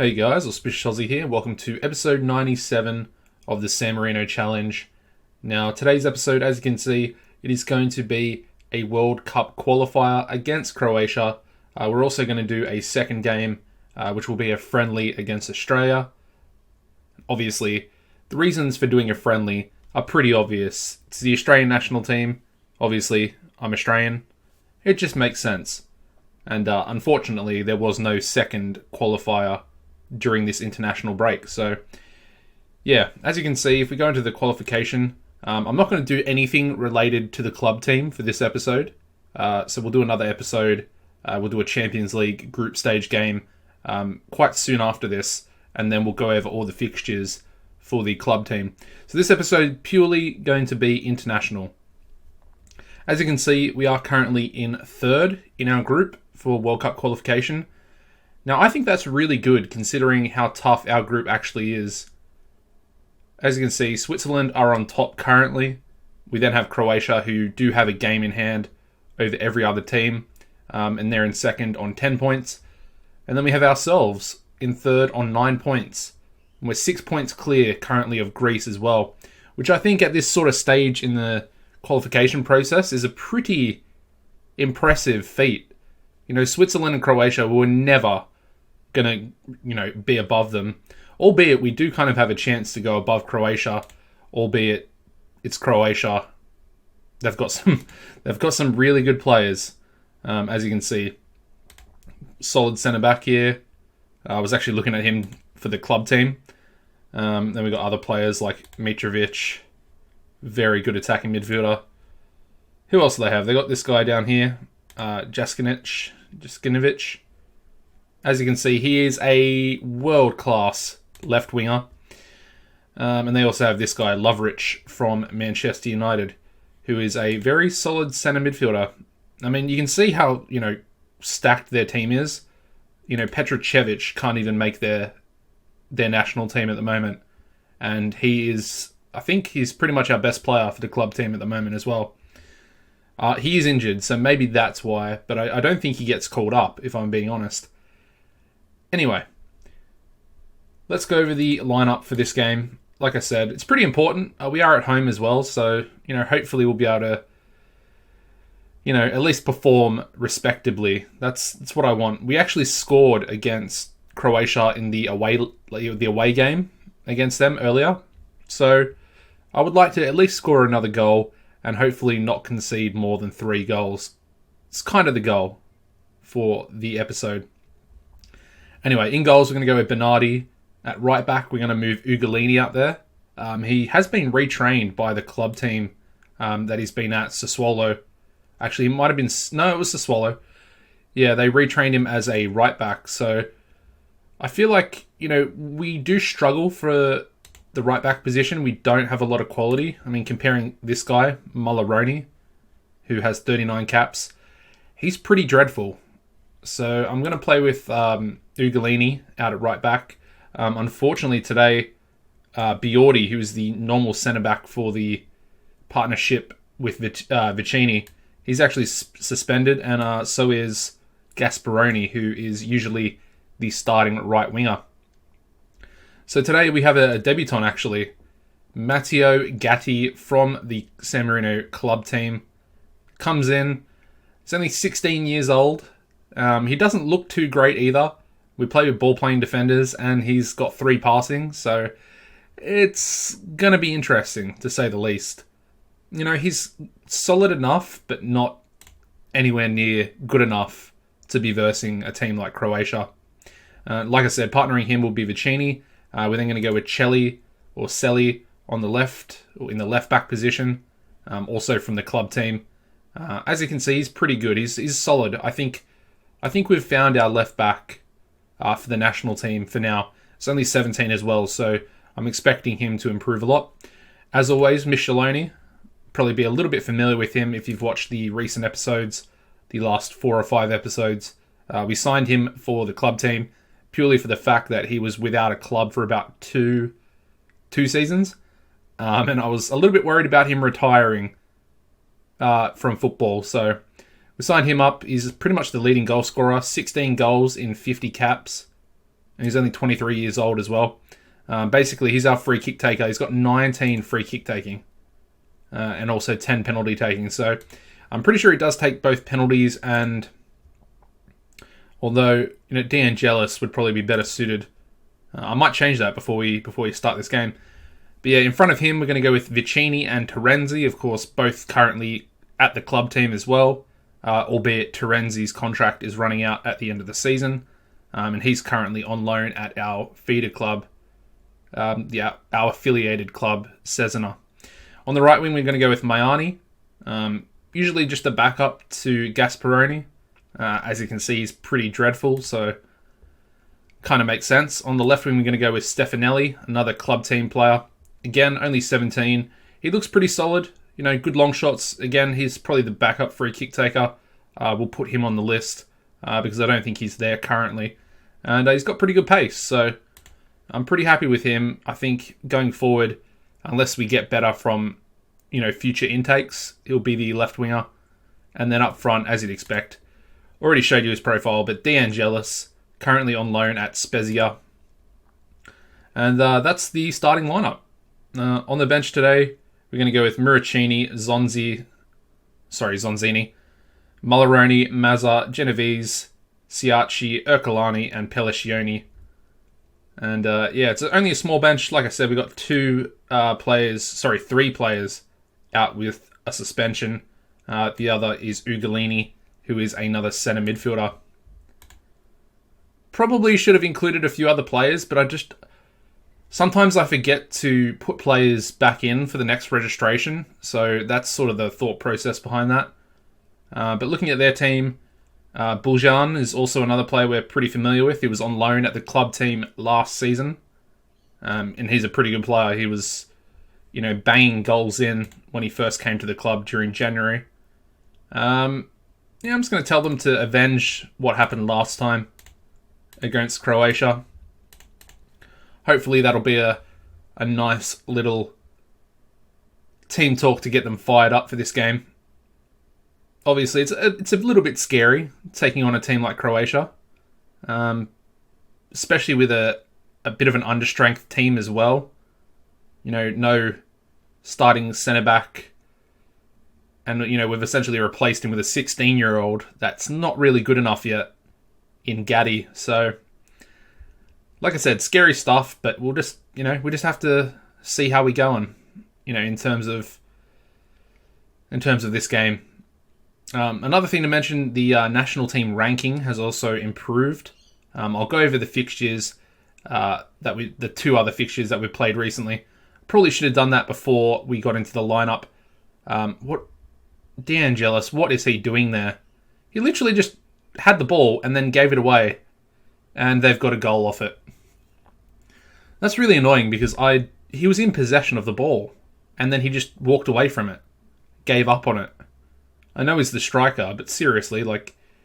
Hey guys, AuspiciousAussie here. Welcome to episode 97 of the San Marino Challenge. Now, today's episode, as you can see, it is going to be a World Cup qualifier against Croatia. We're also going to do a second game, which will be a friendly against Australia. Obviously, the reasons for doing a friendly are pretty obvious. It's the Australian national team. Obviously, I'm Australian. It just makes sense. And unfortunately, there was no second qualifier during this international break. So, yeah, as you can see, if we go into the qualification, I'm not going to do anything related to the club team for this episode. So we'll do another episode. We'll do a Champions League group stage game quite soon after this, and then we'll go over all the fixtures for the club team. So this episode purely going to be international. As you can see, we are currently in third in our group for World Cup qualification. Now, I think that's really good considering how tough our group actually is. As you can see, Switzerland are on top currently. We then have Croatia, who do have a game in hand over every other team, and they're in second on 10 points. And then we have ourselves in third on 9 points. And we're 6 points clear currently of Greece as well, which I think at this sort of stage in the qualification process is a pretty impressive feat. You know, Switzerland and Croatia were never going to, be above them. Albeit we do kind of have a chance to go above Croatia, albeit it's Croatia. They've got some really good players, as you can see. Solid centre back here. I was actually looking at him for the club team. Then we got other players like Mitrovic, very good attacking midfielder. Who else do they have? They got this guy down here, Jaskinovic. As you can see, he is a world-class left winger. And they also have this guy, Lovric, from Manchester United, who is a very solid centre midfielder. I mean, you can see how, stacked their team is. Petrocevic can't even make their national team at the moment. And I think he's pretty much our best player for the club team at the moment as well. He is injured, so maybe that's why, but I don't think he gets called up, if I'm being honest. Anyway, let's go over the lineup for this game. Like I said, it's pretty important. We are at home as well, so, hopefully we'll be able to, at least perform respectably. That's what I want. We actually scored against Croatia in the away game against them earlier. So I would like to at least score another goal and hopefully not concede more than 3 goals. It's kind of the goal for the episode. Anyway, in goals, we're going to go with Bernardi. At right back, we're going to move Ugolini out there. He has been retrained by the club team that he's been at, Sassuolo. Actually, it might have been... No, it was Sassuolo. Yeah, they retrained him as a right back. So I feel like, we do struggle for the right back position. We don't have a lot of quality. I mean, comparing this guy, Mulleroni, who has 39 caps, he's pretty dreadful. So I'm going to play with Ugolini out at right back. Unfortunately today, Biordi, who is the normal centre-back for the partnership with Vicini, he's actually suspended, and so is Gasperoni, who is usually the starting right winger. So today we have a debutant, actually. Matteo Gatti from the San Marino club team comes in. He's only 16 years old. He doesn't look too great either. We play with ball-playing defenders, and he's got 3 passing, so it's going to be interesting, to say the least. He's solid enough, but not anywhere near good enough to be versing a team like Croatia. Like I said, partnering him will be Vicini. We're then going to go with Celli or Selly on the left, or in the left-back position, also from the club team. As you can see, he's pretty good. He's solid. I think we've found our left-back for the national team for now. It's only 17 as well, so I'm expecting him to improve a lot. As always, Micheloni. Probably be a little bit familiar with him if you've watched the recent episodes, the last 4 or 5 episodes. We signed him for the club team purely for the fact that he was without a club for about two seasons. And I was a little bit worried about him retiring from football. So we signed him up. He's pretty much the leading goal scorer. 16 goals in 50 caps. and he's only 23 years old as well. Basically, he's our free kick taker. He's got 19 free kick taking and also 10 penalty taking. So I'm pretty sure he does take both penalties, and although De Angelis would probably be better suited, I might change that before we start this game. But yeah, in front of him, we're going to go with Vicini and Terenzi, of course, both currently at the club team as well, albeit Terenzi's contract is running out at the end of the season, and he's currently on loan at our feeder club, our affiliated club, Cesena. On the right wing, we're going to go with Maiani, usually just a backup to Gasparoni. As you can see, he's pretty dreadful, so kind of makes sense. On the left wing, we're going to go with Stefanelli, another club team player. Again, only 17. He looks pretty solid. Good long shots. Again, he's probably the backup free kick taker. We'll put him on the list because I don't think he's there currently. And he's got pretty good pace, so I'm pretty happy with him. I think going forward, unless we get better from future intakes, he'll be the left winger. And then up front, as you'd expect, already showed you his profile, but De Angelis, currently on loan at Spezia. And that's the starting lineup. On the bench today, we're going to go with Muricini, Zonzini, Mulleroni, Mazza, Genovese, Siaci, Ercolani, and Pelliccioni. And it's only a small bench. Like I said, we got three players out with a suspension. The other is Ugolini, who is another centre midfielder. Probably should have included a few other players, but sometimes I forget to put players back in for the next registration, so that's sort of the thought process behind that. But looking at their team, Buljan is also another player we're pretty familiar with. He was on loan at the club team last season, and he's a pretty good player. He was, banging goals in when he first came to the club during January. I'm just going to tell them to avenge what happened last time against Croatia. Hopefully that'll be a nice little team talk to get them fired up for this game. Obviously, it's a little bit scary taking on a team like Croatia, especially with a bit of an understrength team as well. No starting centre-back, and we've essentially replaced him with a 16-year-old that's not really good enough yet in Gaddy. So, like I said, scary stuff, but we just have to see how we go on, in terms of this game. Another thing to mention, the national team ranking has also improved. I'll go over the fixtures the two other fixtures that we played recently. Probably should have done that before we got into the lineup. De Angelis, what is he doing there? He literally just had the ball and then gave it away, and they've got a goal off it. That's really annoying because he was in possession of the ball, and then he just walked away from it, gave up on it. I know he's the striker, but seriously,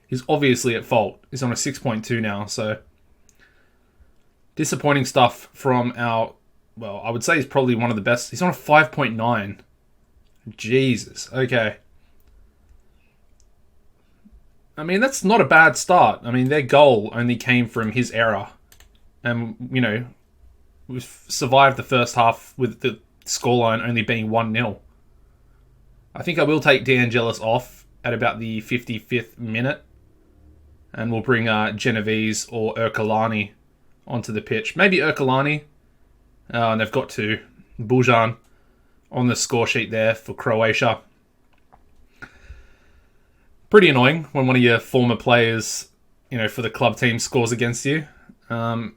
he's obviously at fault. He's on a 6.2 now, so disappointing stuff from I would say he's probably one of the best. He's on a 5.9. Jesus, okay. I mean, that's not a bad start. I mean, their goal only came from his error. And, we've survived the first half with the scoreline only being 1-0. I think I will take De Angelis off at about the 55th minute. And we'll bring Genovese or Ercolani onto the pitch. Maybe Ercolani. And they've got to Buljan on the score sheet there for Croatia. Pretty annoying when one of your former players, for the club team scores against you. And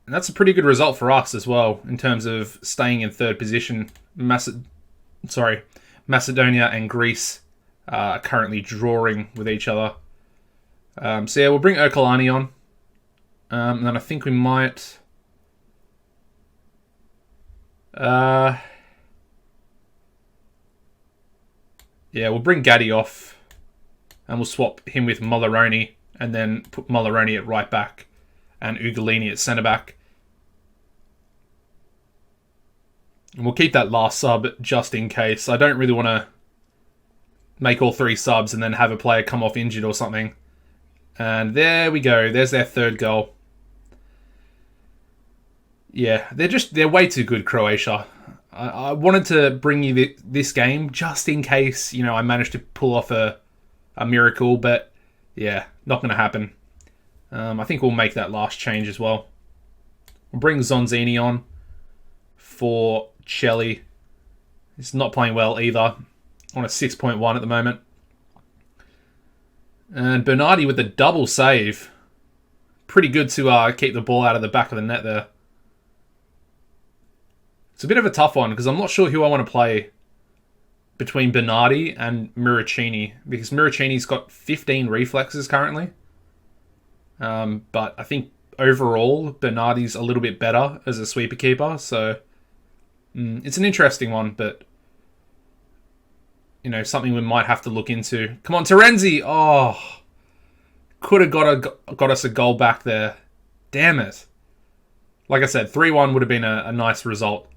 that's a pretty good result for us as well in terms of staying in third position. Macedonia and Greece are currently drawing with each other. We'll bring Ercolani on. And then I think we might... we'll bring Gaddy off. And we'll swap him with Mulleroni and then put Mulleroni at right back and Ugolini at centre back. And we'll keep that last sub just in case. I don't really want to make all three subs and then have a player come off injured or something. And there we go. There's their third goal. Yeah, they're way too good, Croatia. I wanted to bring you this game just in case, I managed to pull off a miracle, but yeah, not going to happen. I think we'll make that last change as well. We'll bring Zonzini on for Celli. He's not playing well either. On a 6.1 at the moment. And Bernardi with the double save. Pretty good to keep the ball out of the back of the net there. It's a bit of a tough one because I'm not sure who I want to play between Bernardi and Muricini, because Muricini's got 15 reflexes currently. But I think overall Bernardi's a little bit better as a sweeper keeper, so it's an interesting one, but something we might have to look into. Come on, Terenzi! Oh, could have got us a goal back there. Damn it. Like I said, 3-1 would have been a nice result.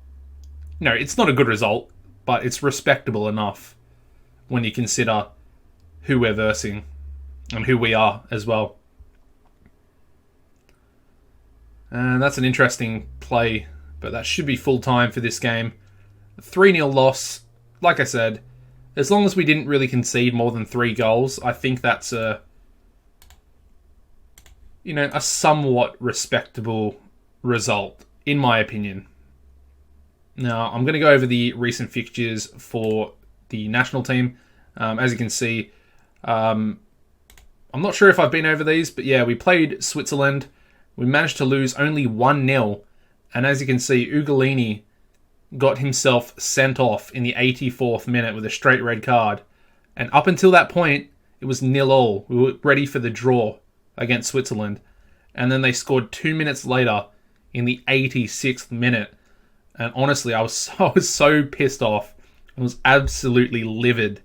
No, it's not a good result, but it's respectable enough when you consider who we're versing and who we are as well. And that's an interesting play, but that should be full time for this game. 3-0 loss. Like I said, as long as we didn't really concede more than 3 goals, I think that's a somewhat respectable result, in my opinion. Now, I'm going to go over the recent fixtures for the national team. As you can see, I'm not sure if I've been over these, but yeah, we played Switzerland. We managed to lose only 1-0. And as you can see, Ugolini got himself sent off in the 84th minute with a straight red card. And up until that point, it was 0-0. We were ready for the draw against Switzerland. And then they scored 2 minutes later in the 86th minute. And honestly, I was so pissed off. I was absolutely livid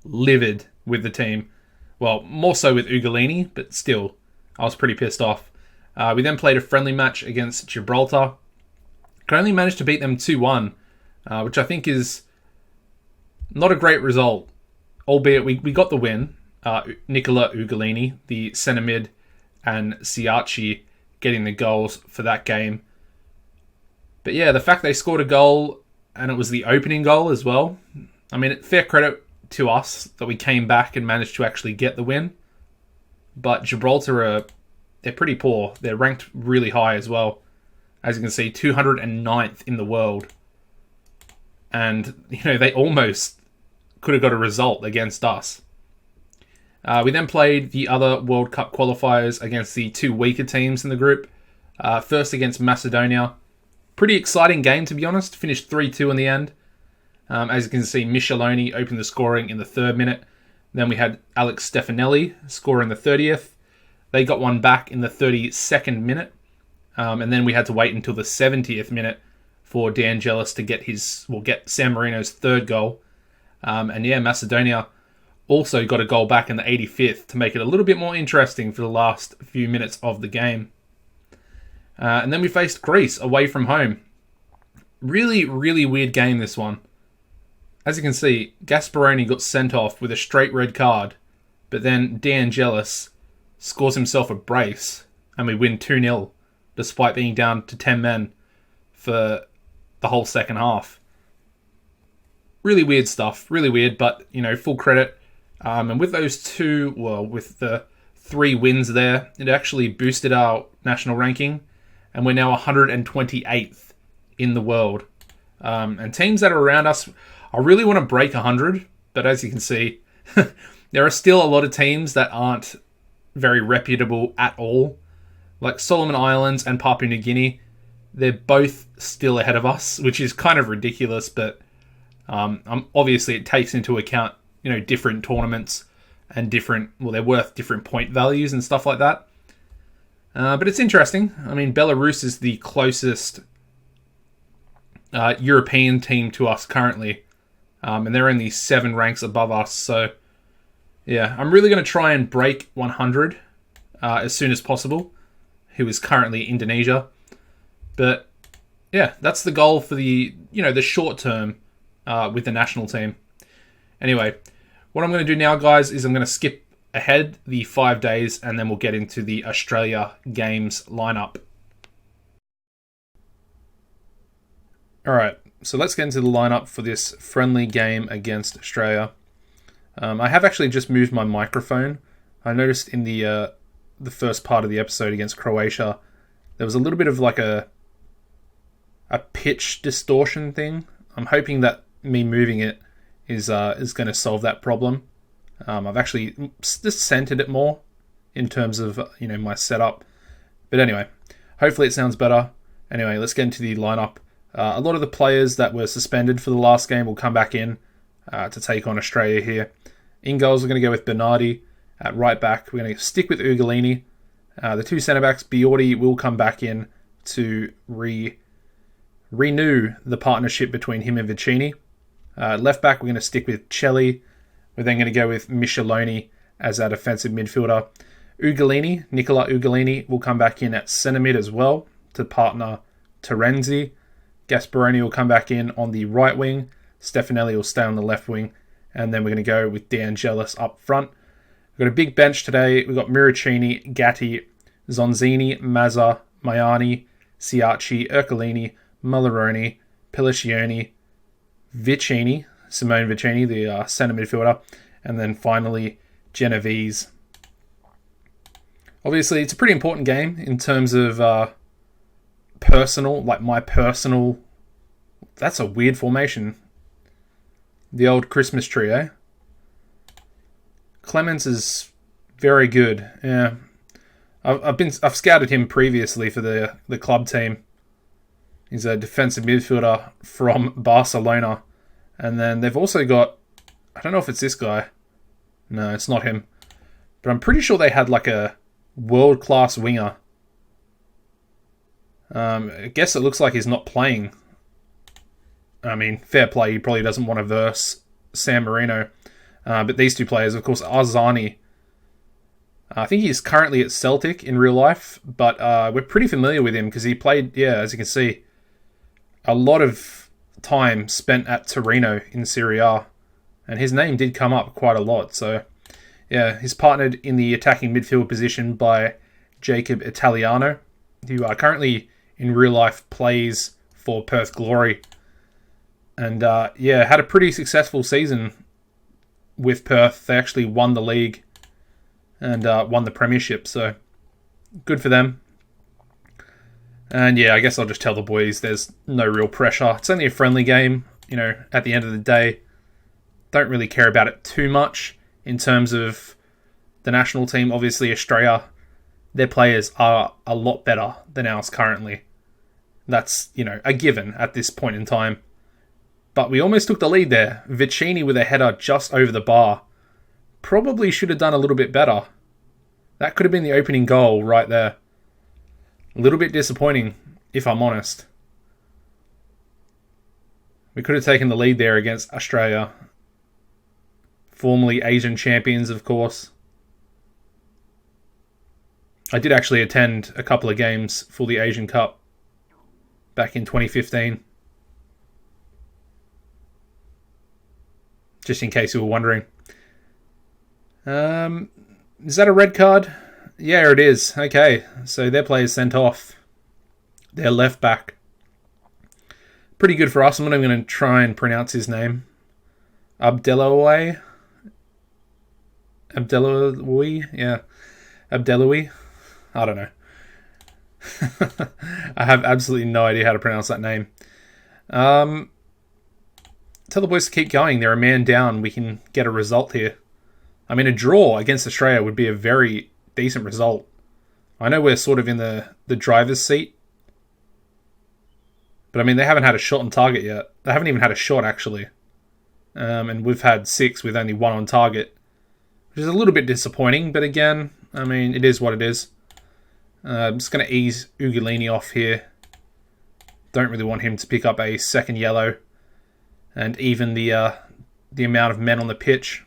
with the team. Well, more so with Ugolini, but still, I was pretty pissed off. We then played a friendly match against Gibraltar. Could only manage to beat them 2-1, which I think is not a great result. Albeit we got the win. Nicola Ugolini, the centre mid, and Siachi getting the goals for that game. But yeah, the fact they scored a goal, and it was the opening goal as well. I mean, fair credit to us that we came back and managed to actually get the win. But Gibraltar, they're pretty poor. They're ranked really high as well. As you can see, 209th in the world. And, they almost could have got a result against us. We then played the other World Cup qualifiers against the 2 weaker teams in the group. First against Macedonia. Pretty exciting game, to be honest. Finished 3-2 in the end. As you can see, Micheloni opened the scoring in the 3rd minute. Then we had Alex Stefanelli score in the 30th. They got one back in the 32nd minute. And then we had to wait until the 70th minute for De Angelis to get San Marino's 3rd goal. And yeah, Macedonia also got a goal back in the 85th to make it a little bit more interesting for the last few minutes of the game. And then we faced Greece away from home. Really, really weird game, this one. As you can see, Gasparoni got sent off with a straight red card, but then De Angelis scores himself a brace, and we win 2-0, despite being down to 10 men for the whole second half. Really weird stuff, really weird, but, full credit. And with those with the 3 wins there, it actually boosted our national ranking, and we're now 128th in the world. And teams that are around us, I really want to break 100, but as you can see, there are still a lot of teams that aren't very reputable at all. Like Solomon Islands and Papua New Guinea, they're both still ahead of us, which is kind of ridiculous, but obviously it takes into account, different tournaments and they're worth different point values and stuff like that. But it's interesting. I mean, Belarus is the closest European team to us currently. And they're only 7 ranks above us. So, yeah, I'm really going to try and break 100 as soon as possible, who is currently Indonesia. But, yeah, that's the goal for the short term with the national team. Anyway, what I'm going to do now, guys, is I'm going to skip ahead the 5 days, and then we'll get into the Australia Games lineup. Alright, so let's get into the lineup for this friendly game against Australia. I have actually just moved my microphone. I noticed in the first part of the episode against Croatia, there was a little bit of like a pitch distortion thing. I'm hoping that me moving it is going to solve that problem. I've actually just centered it more in terms of my setup. But anyway, hopefully it sounds better. Anyway, let's get into the lineup. A lot of the players that were suspended for the last game will come back in to take on Australia here. In goals, we're going to go with Bernardi. At right back, we're going to stick with Ugolini. The two centre-backs, Biordi, will come back in to renew the partnership between him and Vicini. Left back, we're going to stick with Celli. We're then going to go with Micheloni as our defensive midfielder. Nicola Ugolini, will come back in at centre mid as well to partner Terenzi. Gasparoni will come back in on the right wing. Stefanelli will stay on the left wing. And then we're going to go with De Angelis up front. We've got a big bench today. We've got Miracini, Gatti, Zonzini, Mazza, Maiani, Ciacci, Ercolini, Mulleroni, Pelliccioni, Simone Vicini, the centre midfielder. And then finally, Genovese. Obviously, it's a pretty important game in terms of my personal... That's a weird formation. The old Christmas tree, eh? Clemens is very good. Yeah, I've scouted him previously for the club team. He's a defensive midfielder from Barcelona, and then they've also got, I don't know if it's this guy. No, it's not him, but I'm pretty sure they had like a world-class winger. I guess it looks like he's not playing. I mean, fair play. He probably doesn't want to verse San Marino. But these two players, of course, Arzani. I think he's currently at Celtic in real life, but we're pretty familiar with him because he played, as you can see, a lot of time spent at Torino in Serie A. And his name did come up quite a lot. So, yeah, he's partnered in the attacking midfield position by Jacob Italiano, who currently in real life plays for Perth Glory. And, had a pretty successful season with Perth. They actually won the league and won the premiership. So, good for them. And, I guess I'll just tell the boys there's no real pressure. It's only a friendly game, at the end of the day. Don't really care about it too much in terms of the national team. Obviously, Australia, their players are a lot better than ours currently. That's, a given at this point in time. But we almost took the lead there. Vicini with a header just over the bar. Probably should have done a little bit better. That could have been the opening goal right there. A little bit disappointing, if I'm honest. We could have taken the lead there against Australia. Formerly Asian champions, of course. I did actually attend a couple of games for the Asian Cup back in 2015. Just in case you were wondering. Is that a red card? Yeah, it is. Okay, so their player's sent off. Their left back. Pretty good for us. I'm not even going to try and pronounce his name. Abdellaoui? Yeah. Abdellaoui? I don't know. I have absolutely no idea how to pronounce that name. Tell the boys to keep going. They're a man down. We can get a result here. I mean, a draw against Australia would be a very decent result. I know we're sort of in the driver's seat. But I mean, they haven't had a shot on target yet. They haven't even had a shot, actually. And we've had 6 with only 1 on target. Which is a little bit disappointing. But again, I mean, it is what it is. I'm just going to ease Ugolini off here. Don't really want him to pick up a second yellow. And even the amount of men on the pitch.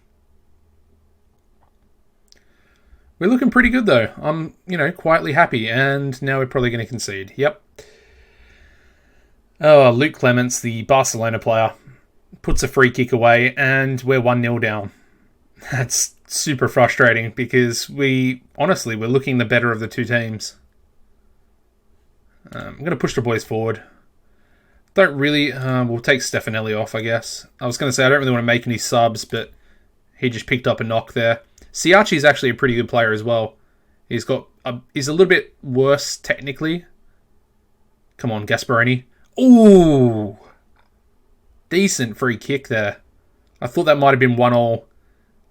We're looking pretty good, though. I'm, quietly happy. And now we're probably going to concede. Yep. Oh, Luke Clements, the Barcelona player, puts a free kick away, and we're 1-0 down. That's super frustrating because we're looking the better of the two teams. I'm going to push the boys forward. Don't really... we'll take Stefanelli off, I guess. I was going to say, I don't really want to make any subs, but he just picked up a knock there. Siachi's actually a pretty good player as well. He's a little bit worse technically. Come on, Gasparini. Ooh! Decent free kick there. I thought that might have been 1-1.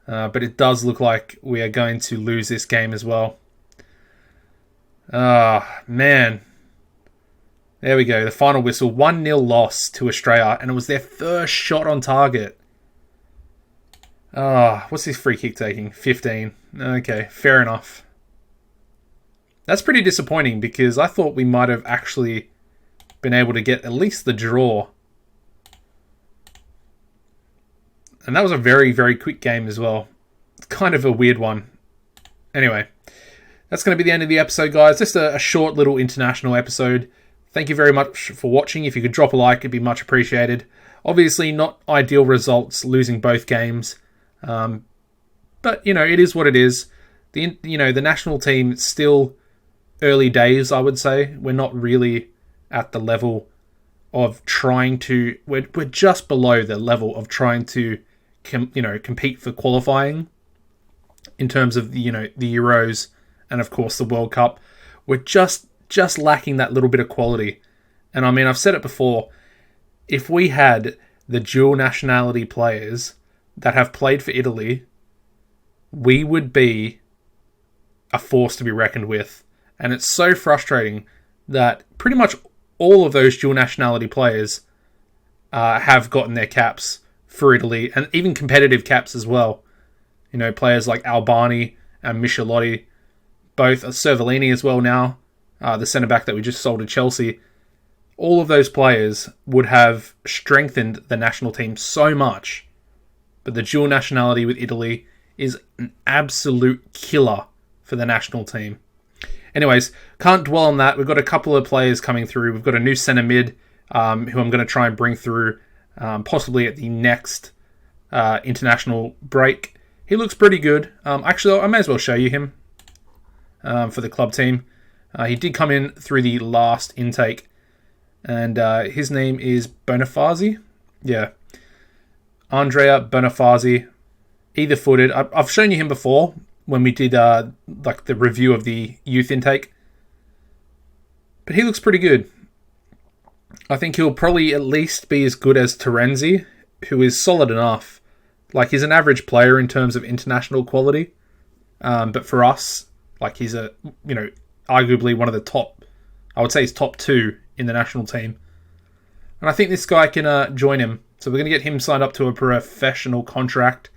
But it does look like we are going to lose this game as well. Man. There we go. The final whistle. 1-0 loss to Australia. And it was their first shot on target. What's this free kick taking? 15. Okay, fair enough. That's pretty disappointing because I thought we might have actually been able to get at least the draw. And that was a very, very quick game as well. It's kind of a weird one. Anyway, that's going to be the end of the episode, guys. Just a short little international episode. Thank you very much for watching. If you could drop a like, it'd be much appreciated. Obviously, not ideal results, losing both games. But, it is what it is. The national team, still early days, I would say. We're not really at the level of trying to... We're just below the level of trying to compete for qualifying in terms of the Euros and of course the World Cup. We're just lacking that little bit of quality. And I mean, I've said it before, if we had the dual nationality players that have played for Italy, we would be a force to be reckoned with. And it's so frustrating that pretty much all of those dual nationality players have gotten their caps for Italy, and even competitive caps as well. Players like Albani and Michelotti, both Cervellini as well now, the centre-back that we just sold to Chelsea. All of those players would have strengthened the national team so much. But the dual nationality with Italy is an absolute killer for the national team. Anyways, can't dwell on that. We've got a couple of players coming through. We've got a new centre mid who I'm going to try and bring through possibly at the next international break. He looks pretty good. Actually, I may as well show you him for the club team. He did come in through the last intake, and his name is Bonifazi. Yeah, Andrea Bonifazi, either-footed. I've shown you him before when we did like the review of the youth intake, but he looks pretty good. I think he'll probably at least be as good as Terenzi, who is solid enough. Like, he's an average player in terms of international quality. But for us, like, he's arguably one of the top, I would say he's top 2 in the national team. And I think this guy can join him. So we're going to get him signed up to a professional contract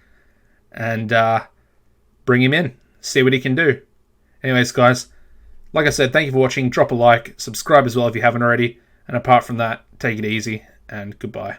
and bring him in, see what he can do. Anyways, guys, like I said, thank you for watching. Drop a like, subscribe as well if you haven't already. And apart from that, take it easy and goodbye.